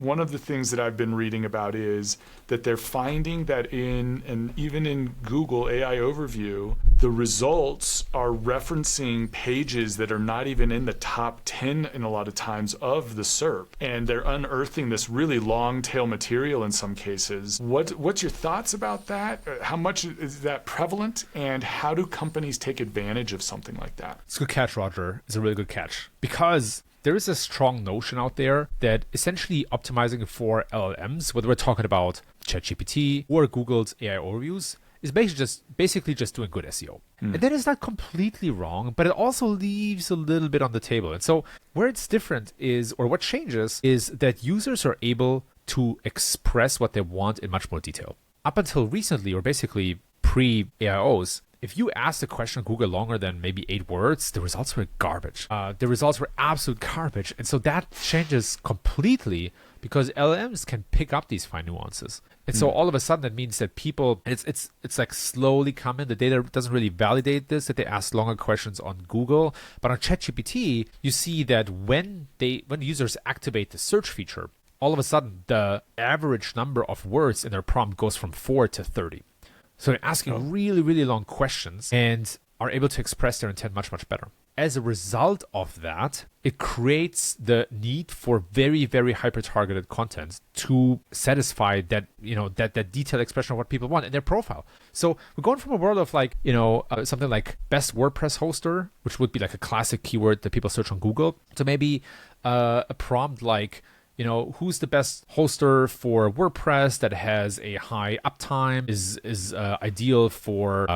One of the things that I've been reading about is that they're finding that even in Google AI Overview, the results are referencing pages that are not even in the top 10 in a lot of times of the SERP. And they're unearthing this really long tail material in some cases. What's your thoughts about that? How much is that prevalent? And how do companies take advantage of something like that? It's a good catch, Roger. It's a really good catch. Because there is a strong notion out there that essentially optimizing for LLMs, whether we're talking about ChatGPT or Google's AI overviews, is basically just doing good SEO. And that is not completely wrong, but it also leaves a little bit on the table. And so where it's different is, or what changes, is that users are able to express what they want in much more detail. Up until recently, or basically pre-AIOs, if you asked a question on Google longer than maybe 8 words, the results were garbage. The results were absolute garbage. And so that changes completely because LLMs can pick up these fine nuances. And so all of a sudden that means that people, and it's like slowly coming, the data doesn't really validate this, that they ask longer questions on Google. But on ChatGPT, you see that when users activate the search feature, all of a sudden the average number of words in their prompt goes from 4 to 30. So they're asking really, really long questions and are able to express their intent much, much better. As a result of that, it creates the need for very, very hyper-targeted content to satisfy that, that detailed expression of what people want in their profile. So we're going from a world of something like best WordPress hoster, which would be like a classic keyword that people search on Google, to maybe a prompt like, who's the best hoster for WordPress that has a high uptime, is ideal for,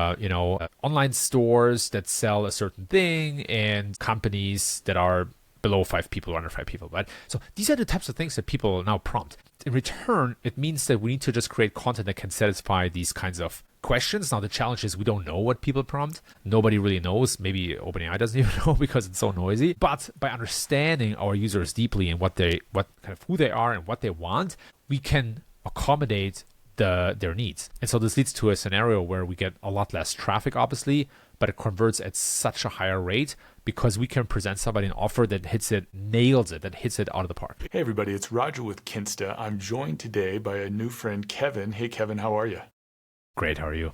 online stores that sell a certain thing and companies that are below 5 people or under 5 people, right? So these are the types of things that people now prompt. In return, it means that we need to just create content that can satisfy these kinds of questions. Now, the challenge is we don't know what people prompt. Nobody really knows. Maybe OpenAI doesn't even know because it's so noisy. But by understanding our users deeply and who they are and what they want, we can accommodate their needs. And so this leads to a scenario where we get a lot less traffic, obviously, but it converts at such a higher rate because we can present somebody an offer that nails it, that hits it out of the park. Hey everybody, it's Roger with Kinsta. I'm joined today by a new friend, Kevin. Hey Kevin, how are you? Great, how are you?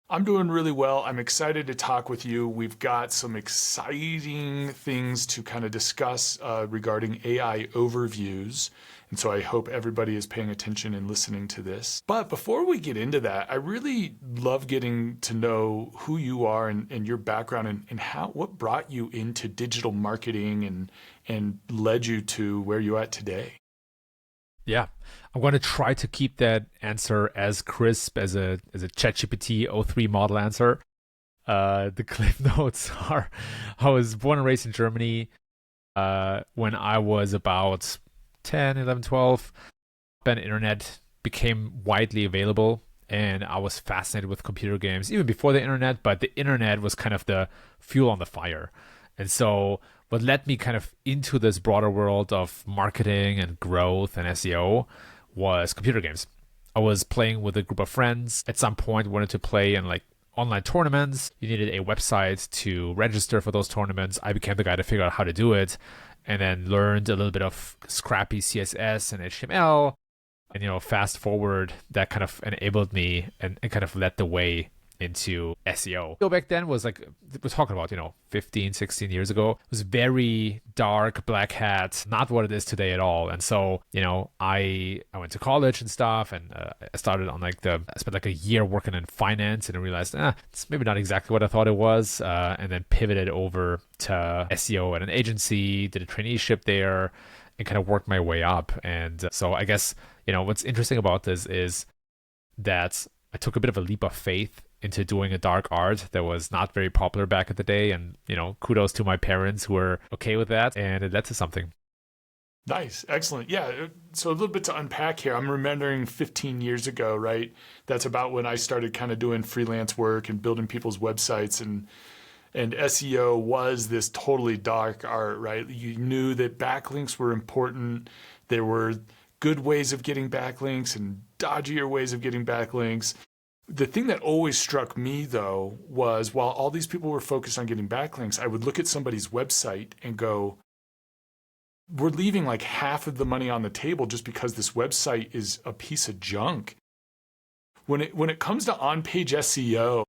I'm doing really well. I'm excited to talk with you. We've got some exciting things to kind of discuss regarding AI overviews. And so I hope everybody is paying attention and listening to this. But before we get into that, I really love getting to know who you are and your background and what brought you into digital marketing and led you to where you're at today. Yeah, I'm going to try to keep that answer as crisp as a ChatGPT o3 model answer. The cliff notes are, I was born and raised in Germany when I was about 10, 11, 12. Then internet became widely available and I was fascinated with computer games even before the internet, but the internet was kind of the fuel on the fire. And so what led me kind of into this broader world of marketing and growth and SEO was computer games. I was playing with a group of friends. At some point, wanted to play in like online tournaments. You needed a website to register for those tournaments. I became the guy to figure out how to do it and then learned a little bit of scrappy CSS and HTML. And, fast forward, that kind of enabled me and kind of led the way into SEO. So back then was like, we're talking about, 15, 16 years ago. It was very dark, black hat, not what it is today at all. And so, I went to college and stuff and I started on I spent like a year working in finance and I realized, it's maybe not exactly what I thought it was. And then pivoted over to SEO at an agency, did a traineeship there and kind of worked my way up. And so I guess, what's interesting about this is that I took a bit of a leap of faith into doing a dark art that was not very popular back in the day. And, kudos to my parents who were okay with that. And it led to something. Nice. Excellent. Yeah. So a little bit to unpack here. I'm remembering 15 years ago, right? That's about when I started kind of doing freelance work and building people's websites and SEO was this totally dark art, right? You knew that backlinks were important. There were good ways of getting backlinks and dodgier ways of getting backlinks. The thing that always struck me, though, was while all these people were focused on getting backlinks, I would look at somebody's website and go, we're leaving like half of the money on the table just because this website is a piece of junk. When it comes to on-page SEO,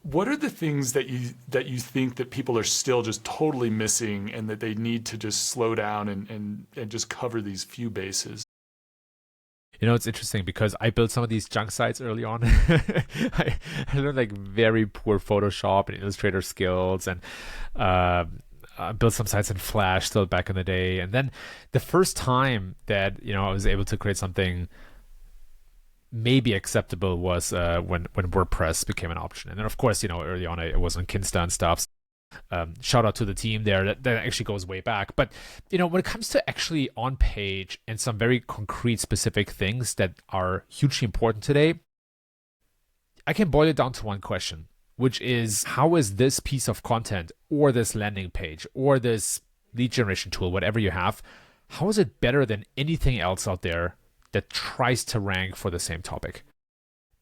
what are the things that you think that people are still just totally missing and that they need to just slow down and just cover these few bases? It's interesting because I built some of these junk sites early on. I learned like very poor Photoshop and Illustrator skills, and built some sites in Flash still back in the day. And then the first time that I was able to create something maybe acceptable was when WordPress became an option. And then of course, early on I was on Kinsta and stuff. Shout out to the team there. That actually goes way back. But when it comes to actually on page and some very concrete specific things that are hugely important today, I can boil it down to one question, which is, how is this piece of content or this landing page or this lead generation tool, whatever you have, how is it better than anything else out there that tries to rank for the same topic?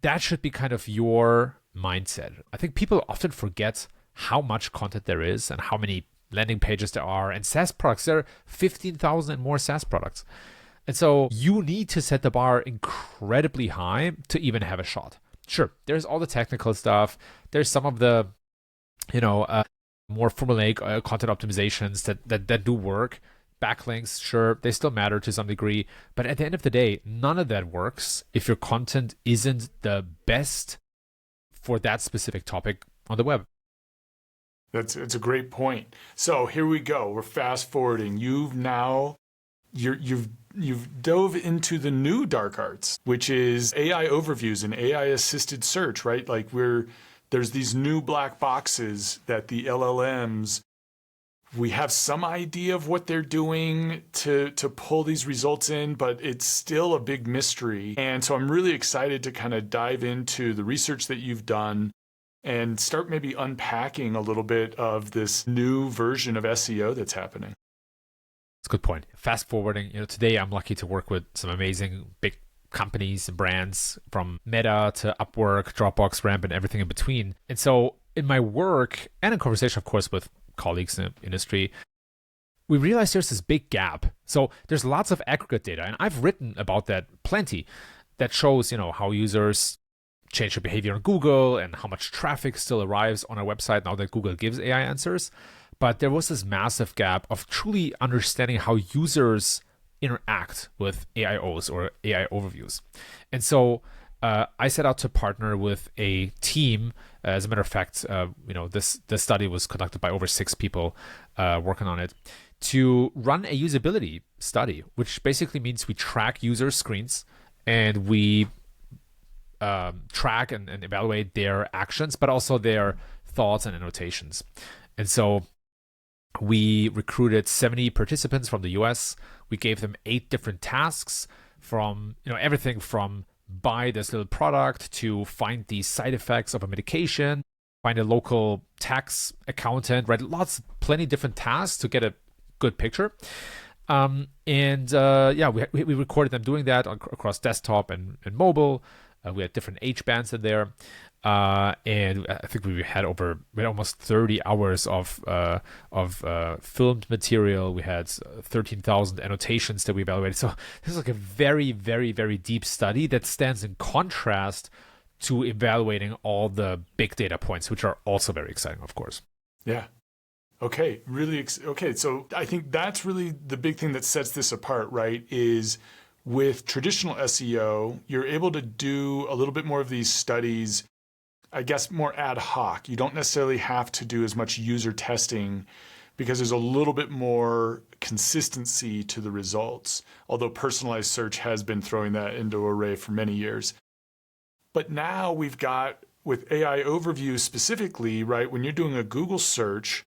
That should be kind of your mindset. I think people often forget how much content there is and how many landing pages there are. And SaaS products, there are 15,000 and more SaaS products. And so you need to set the bar incredibly high to even have a shot. Sure, there's all the technical stuff. There's some of the, more formulaic content optimizations that do work. Backlinks, sure, they still matter to some degree. But at the end of the day, none of that works if your content isn't the best for that specific topic on the web. It's a great point. So here we go. We're fast forwarding. You've dove into the new dark arts, which is AI overviews and AI assisted search, right? Like there's these new black boxes that the LLMs, we have some idea of what they're doing to pull these results in, but it's still a big mystery. And so I'm really excited to kind of dive into the research that you've done and start maybe unpacking a little bit of this new version of SEO that's happening. That's a good point. Fast forwarding, today I'm lucky to work with some amazing big companies and brands, from Meta to Upwork, Dropbox, Ramp, and everything in between. And so in my work and in conversation, of course, with colleagues in the industry, we realized there's this big gap. So there's lots of aggregate data, and I've written about that plenty, that shows, how users change their behavior on Google and how much traffic still arrives on our website now that Google gives AI answers. But there was this massive gap of truly understanding how users interact with AIOs or AI overviews. And so I set out to partner with a team. As a matter of fact, this study was conducted by over 6 people working on it, to run a usability study, which basically means we track user screens and we track and evaluate their actions, but also their thoughts and annotations. And so we recruited 70 participants from the US. We gave them 8 different tasks, from everything from buy this little product to find the side effects of a medication, find a local tax accountant, right? Plenty different tasks to get a good picture. We recorded them doing that across desktop and mobile. We had different age bands in there. And I think we had almost 30 hours of filmed material. We had 13,000 annotations that we evaluated. So this is like a very, very, very deep study that stands in contrast to evaluating all the big data points, which are also very exciting, of course. Yeah. Okay. Okay. So I think that's really the big thing that sets this apart, right? Is with traditional SEO, you're able to do a little bit more of these studies, I guess, more ad hoc. You don't necessarily have to do as much user testing because there's a little bit more consistency to the results, although personalized search has been throwing that into array for many years. But now we've got, with AI overviews specifically, right, when you're doing a Google search,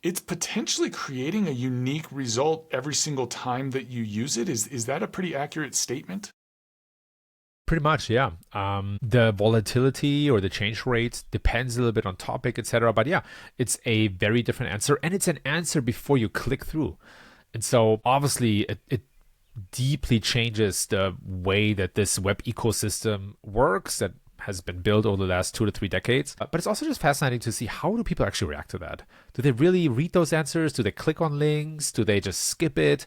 it's potentially creating a unique result every single time that you use it. Is that a pretty accurate statement? Pretty much, yeah. The volatility or the change rate depends a little bit on topic, etc. But yeah, it's a very different answer, and it's an answer before you click through. And so obviously it deeply changes the way that this web ecosystem works, that has been built over the last 2 to 3 decades. But it's also just fascinating to see, how do people actually react to that? Do they really read those answers? Do they click on links? Do they just skip it?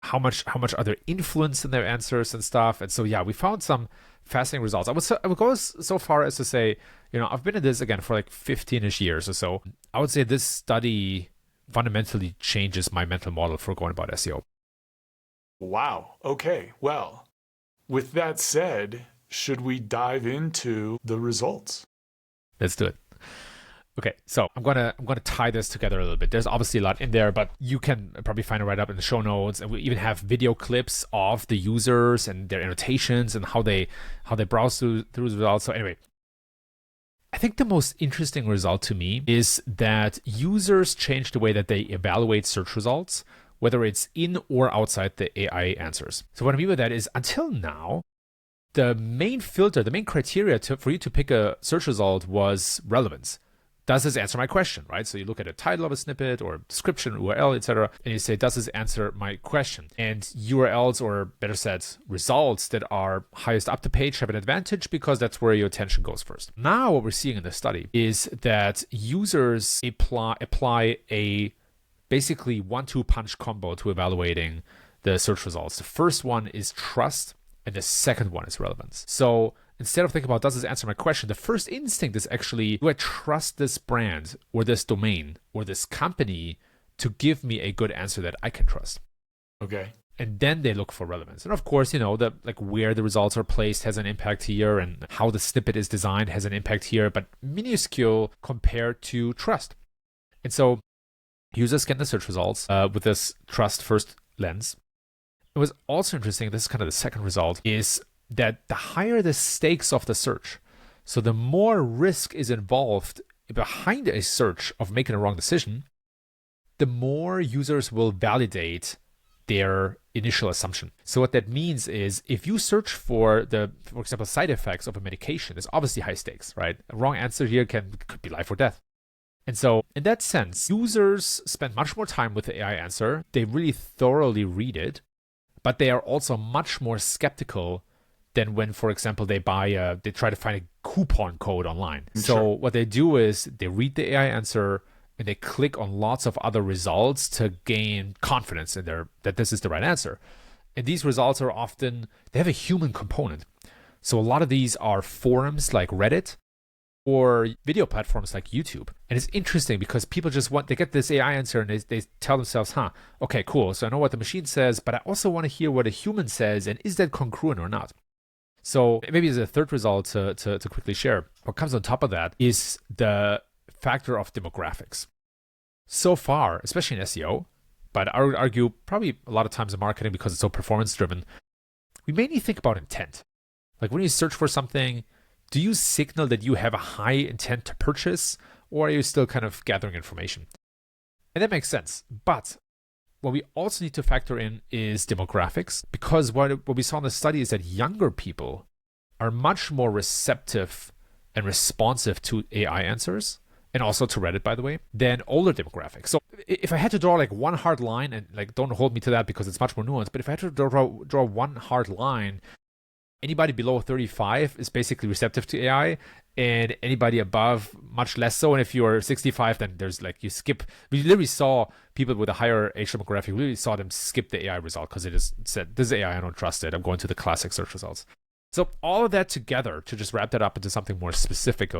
How much are there influence in their answers and stuff? And so, yeah, we found some fascinating results. I would go so far as to say, I've been in this again for like 15-ish years or so. I would say this study fundamentally changes my mental model for going about SEO. Wow. Okay. Well, with that said, should we dive into the results? Let's do it. Okay, so I'm gonna tie this together a little bit. There's obviously a lot in there, but you can probably find it right up in the show notes. And we even have video clips of the users and their annotations and how they browse through the results. So anyway, I think the most interesting result to me is that users change the way that they evaluate search results, whether it's in or outside the AI answers. So what I mean by that is, until now, the main filter, the main criteria for you to pick a search result was relevance. Does this answer my question, right? So you look at a title of a snippet or description, URL, etc., and you say, does this answer my question? And URLs, or better said, results that are highest up the page have an advantage because that's where your attention goes first. Now what we're seeing in this study is that users apply a basically 1-2 punch combo to evaluating the search results. The first one is trust, and the second one is relevance. So instead of thinking about, does this answer my question, the first instinct is actually, do I trust this brand or this domain or this company to give me a good answer that I can trust? Okay. And then they look for relevance. And of course, where the results are placed has an impact here, and how the snippet is designed has an impact here, but minuscule compared to trust. And so users scan the search results with this trust first lens. It was also interesting, this is kind of the second result, is that the higher the stakes of the search, so the more risk is involved behind a search of making a wrong decision, the more users will validate their initial assumption. So what that means is, if you search for example, side effects of a medication, there's obviously high stakes, right? A wrong answer here could be life or death. And so in that sense, users spend much more time with the AI answer. They really thoroughly read it, but they are also much more skeptical than when, for example, they try to find a coupon code online. Sure. So what they do is they read the AI answer and they click on lots of other results to gain confidence in that this is the right answer. And these results are often, they have a human component. So a lot of these are forums like Reddit or video platforms like YouTube. And it's interesting because people they get this AI answer and they tell themselves, okay, cool. So I know what the machine says, but I also want to hear what a human says. And is that congruent or not? So maybe as a third result to quickly share, what comes on top of that is the factor of demographics. So far, especially in SEO, but I would argue probably a lot of times in marketing, because it's so performance driven, we mainly think about intent. Like when you search for something, do you signal that you have a high intent to purchase, or are you still kind of gathering information? And that makes sense. But what we also need to factor in is demographics, because what we saw in the study is that younger people are much more receptive and responsive to AI answers, and also to Reddit, by the way, than older demographics. So if I had to draw like one hard line, and like don't hold me to that because it's much more nuanced, but if I had to draw one hard line, anybody below 35 is basically receptive to AI, and anybody above, much less so. And if you're 65, then there's like, you skip. We literally saw people with a higher age demographic, we literally saw them skip the AI result because it just said, this is AI, I don't trust it. I'm going to the classic search results. So all of that together, to just wrap that up into something more specific,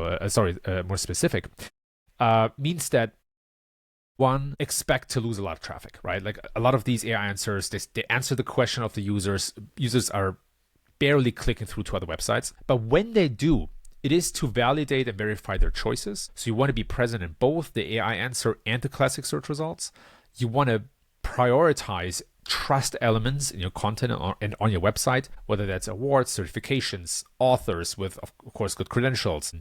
means that one, expect to lose a lot of traffic, right? Like a lot of these AI answers, they answer the question of the users. Users are barely clicking through to other websites. But when they do, it is to validate and verify their choices. So you want to be present in both the AI answer and the classic search results. You want to prioritize trust elements in your content and on your website, whether that's awards, certifications, authors with, of course, good credentials,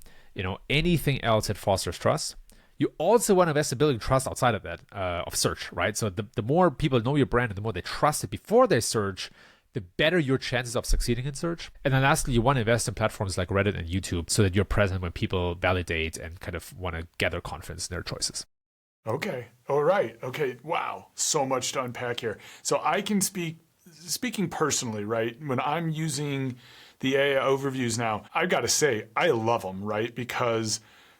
anything else that fosters trust. You also want to invest in building trust outside of that, of search, right? So the more people know your brand and the more they trust it before they search, the better your chances of succeeding in search. And then lastly, you want to invest in platforms like Reddit and YouTube so that you're present when people validate and kind of want to gather confidence in their choices. Okay. All right. Okay. Wow. So much to unpack here. So I can speaking personally, right? When I'm using the AI overviews now, I've got to say, I love them, right? Because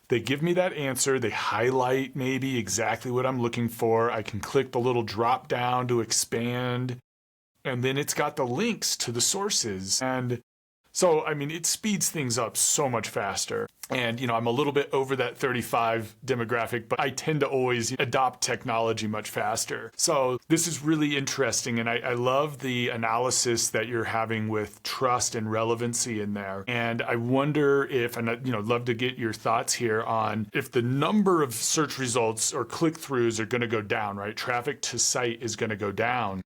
they give me that answer. They highlight maybe exactly what I'm looking for. I can click the little drop down to expand. And then it's got the links to the sources. And so, I mean, it speeds things up so much faster. And, I'm a little bit over that 35 demographic, but I tend to always adopt technology much faster. So this is really interesting. And I love the analysis that you're having with trust and relevancy in there. And I wonder if, and I'd love to get your thoughts here on if the number of search results or click-throughs are going to go down, right? Traffic to site is going to go down.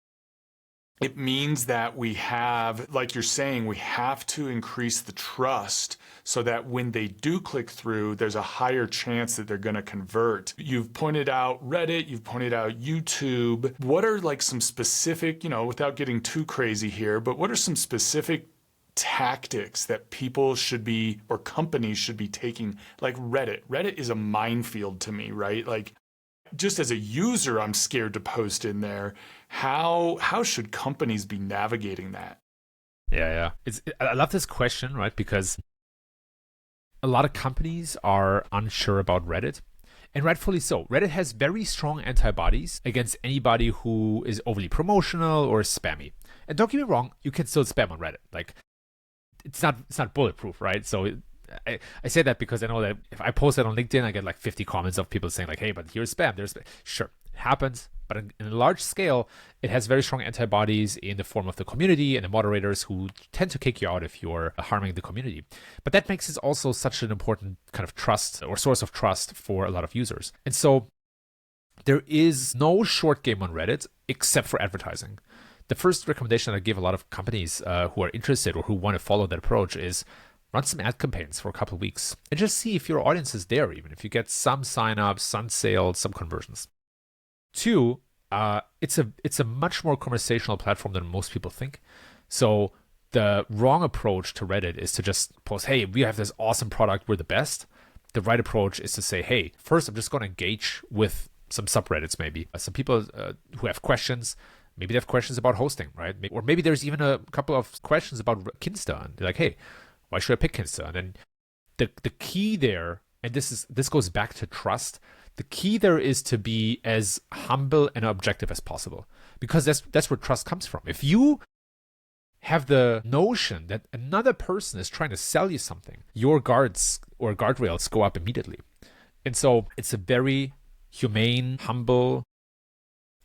It means that we have, like you're saying, we have to increase the trust so that when they do click through, there's a higher chance that they're going to convert. You've pointed out Reddit, you've pointed out YouTube. What are like some specific, without getting too crazy here, but what are some specific tactics that people should be, or companies should be taking? Like Reddit. Reddit is a minefield to me, right? Like, just as a user, I'm scared to post in there. How should companies be navigating that? Yeah. I love this question, right? Because a lot of companies are unsure about Reddit, and rightfully so. Reddit has very strong antibodies against anybody who is overly promotional or spammy. And don't get me wrong, you can still spam on Reddit. Like, it's not bulletproof, right? So I say that because I know that if I post it on LinkedIn, I get like 50 comments of people saying like, hey, but here's spam, there's spam. Sure, it happens. But in a large scale, it has very strong antibodies in the form of the community and the moderators who tend to kick you out if you're harming the community. But that makes it also such an important kind of trust or source of trust for a lot of users. And so there is no short game on Reddit except for advertising. The first recommendation I give a lot of companies who are interested or who want to follow that approach is run some ad campaigns for a couple of weeks and just see if your audience is there, even if you get some signups, some sales, some conversions. Two, it's a much more conversational platform than most people think. So the wrong approach to Reddit is to just post, hey, we have this awesome product, we're the best. The right approach is to say, hey, first I'm just going to engage with some subreddits, maybe some people who have questions. Maybe they have questions about hosting, right? Or maybe there's even a couple of questions about Kinsta, and they're like, hey, why should I pick Kinsta? And then the key there, and this goes back to trust. The key there is to be as humble and objective as possible, because that's where trust comes from. If you have the notion that another person is trying to sell you something, your guards or guardrails go up immediately. And so it's a very humane, humble,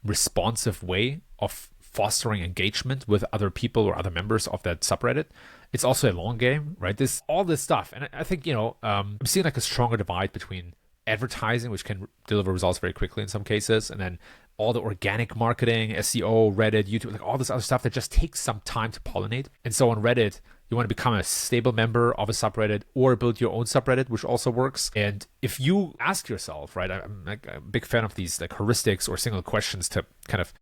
responsive way of fostering engagement with other people or other members of that subreddit. It's also a long game, right? All this stuff. And I think, I'm seeing like a stronger divide between advertising, which can deliver results very quickly in some cases, and then all the organic marketing, SEO, Reddit, YouTube, like all this other stuff that just takes some time to pollinate. And so on Reddit, you want to become a stable member of a subreddit or build your own subreddit, which also works. And if you ask yourself, right, I'm like a big fan of these like heuristics or single questions to kind of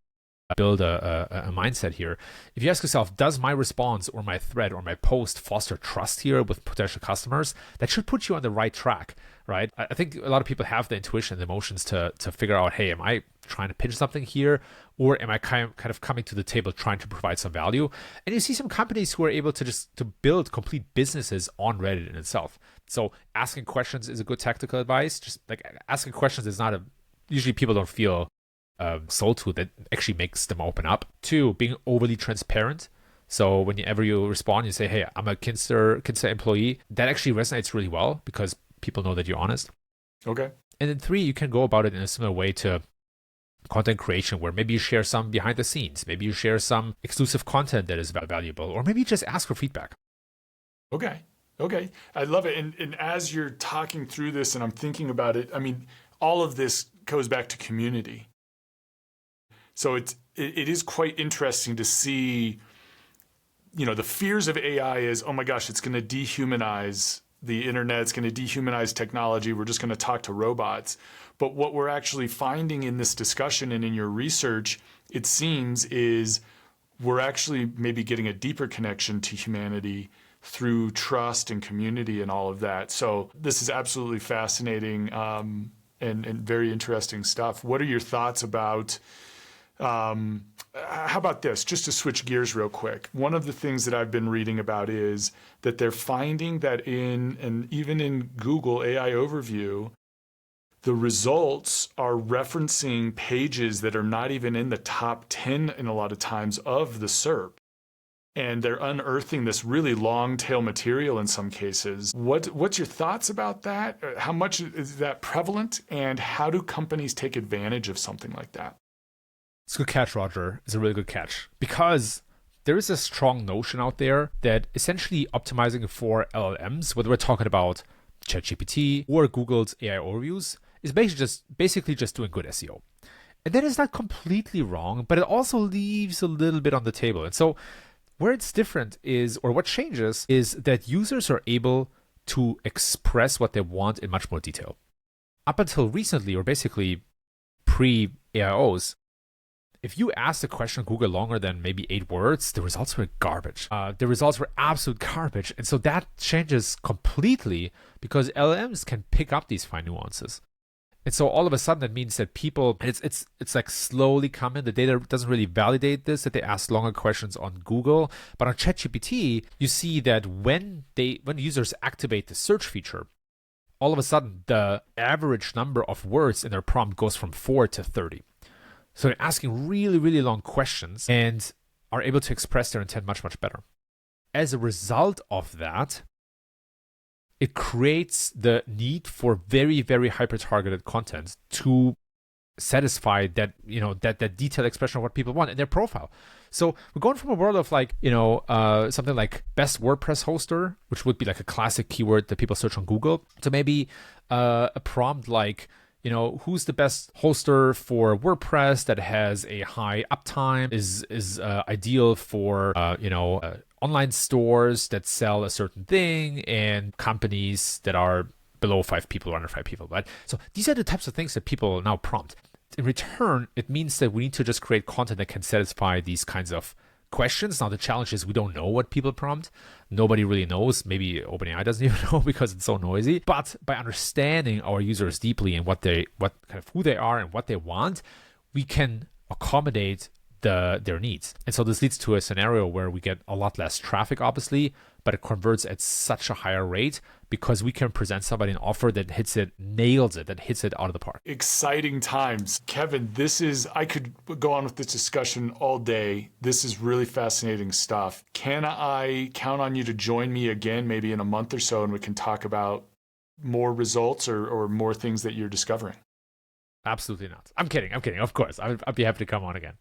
build a mindset here. If you ask yourself, does my response or my thread or my post foster trust here with potential customers? That should put you on the right track, right? I think a lot of people have the intuition, the emotions to figure out, hey, am I trying to pitch something here, or am I kind of coming to the table trying to provide some value? And you see some companies who are able to build complete businesses on Reddit in itself. So asking questions is a good tactical advice. Just like asking questions is not usually people don't feel sold to, that actually makes them open up. Two, being overly transparent. So whenever you respond, you say, hey, I'm a Kinsta employee. That actually resonates really well because people know that you're honest. Okay. And then three, you can go about it in a similar way to content creation, where maybe you share some behind the scenes, maybe you share some exclusive content that is valuable, or maybe you just ask for feedback. Okay. I love it. And as you're talking through this and I'm thinking about it, I mean, all of this goes back to community. So it is quite interesting to see, the fears of AI is, oh my gosh, it's going to dehumanize the internet, it's going to dehumanize technology, we're just going to talk to robots. But what we're actually finding in this discussion and in your research, it seems, is we're actually maybe getting a deeper connection to humanity through trust and community and all of that. So this is absolutely fascinating and very interesting stuff. What are your thoughts about How about this? Just to switch gears real quick. One of the things that I've been reading about is that they're finding that even in Google AI Overview, the results are referencing pages that are not even in the top 10 in a lot of times of the SERP. And they're unearthing this really long tail material in some cases. What's your thoughts about that? How much is that prevalent? And how do companies take advantage of something like that? It's a good catch, Roger. It's a really good catch. Because there is a strong notion out there that essentially optimizing for LLMs, whether we're talking about ChatGPT or Google's AI overviews, is basically just doing good SEO. And that is not completely wrong, but it also leaves a little bit on the table. And so where it's different is, or what changes, is that users are able to express what they want in much more detail. Up until recently, or basically pre-AIOs, if you asked a question on Google longer than maybe 8 words, the results were garbage. The results were absolute garbage. And so that changes completely because LLMs can pick up these fine nuances. And so all of a sudden, that means that people, it's like slowly coming. The data doesn't really validate this, that they ask longer questions on Google. But on ChatGPT, you see that when users activate the search feature, all of a sudden, the average number of words in their prompt goes from 4 to 30. So they're asking really, really long questions and are able to express their intent much, much better. As a result of that, it creates the need for very, very hyper-targeted content to satisfy that detailed expression of what people want in their profile. So we're going from a world of something like best WordPress hoster, which would be like a classic keyword that people search on Google, to maybe a prompt like, who's the best hoster for WordPress that has a high uptime, is ideal for online stores that sell a certain thing, and companies that are below 5 people or under 5 people, right? So these are the types of things that people now prompt. In return, it means that we need to just create content that can satisfy these kinds of questions. Now, the challenge is we don't know what people prompt. Nobody really knows. Maybe OpenAI doesn't even know because it's so noisy. But by understanding our users deeply and who they are and what they want, we can accommodate their needs. And so this leads to a scenario where we get a lot less traffic, obviously, but it converts at such a higher rate because we can present somebody an offer that nails it, that hits it out of the park. Exciting times. Kevin, I could go on with this discussion all day. This is really fascinating stuff. Can I count on you to join me again, maybe in a month or so, and we can talk about more results or more things that you're discovering? Absolutely not. I'm kidding. Of course. I'd be happy to come on again.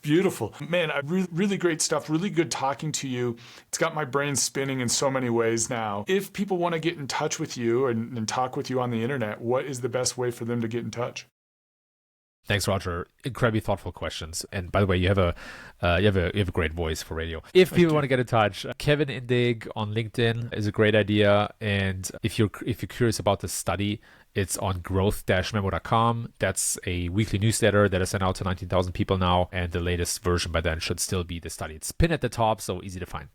Beautiful. Man, really great stuff. Really good talking to you. It's got my brain spinning in so many ways now. If people want to get in touch with you and talk with you on the internet, what is the best way for them to get in touch? Thanks, Roger. Incredibly thoughtful questions. And by the way, you have a great voice for radio. If people want to get in touch, Kevin Indig on LinkedIn is a great idea. And if you're curious about the study, it's on growth-memo.com. That's a weekly newsletter that I sent out to 19,000 people now. And the latest version by then should still be the study. It's pinned at the top, so easy to find.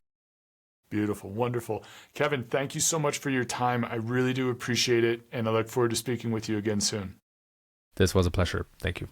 Beautiful. Wonderful. Kevin, thank you so much for your time. I really do appreciate it. And I look forward to speaking with you again soon. This was a pleasure. Thank you.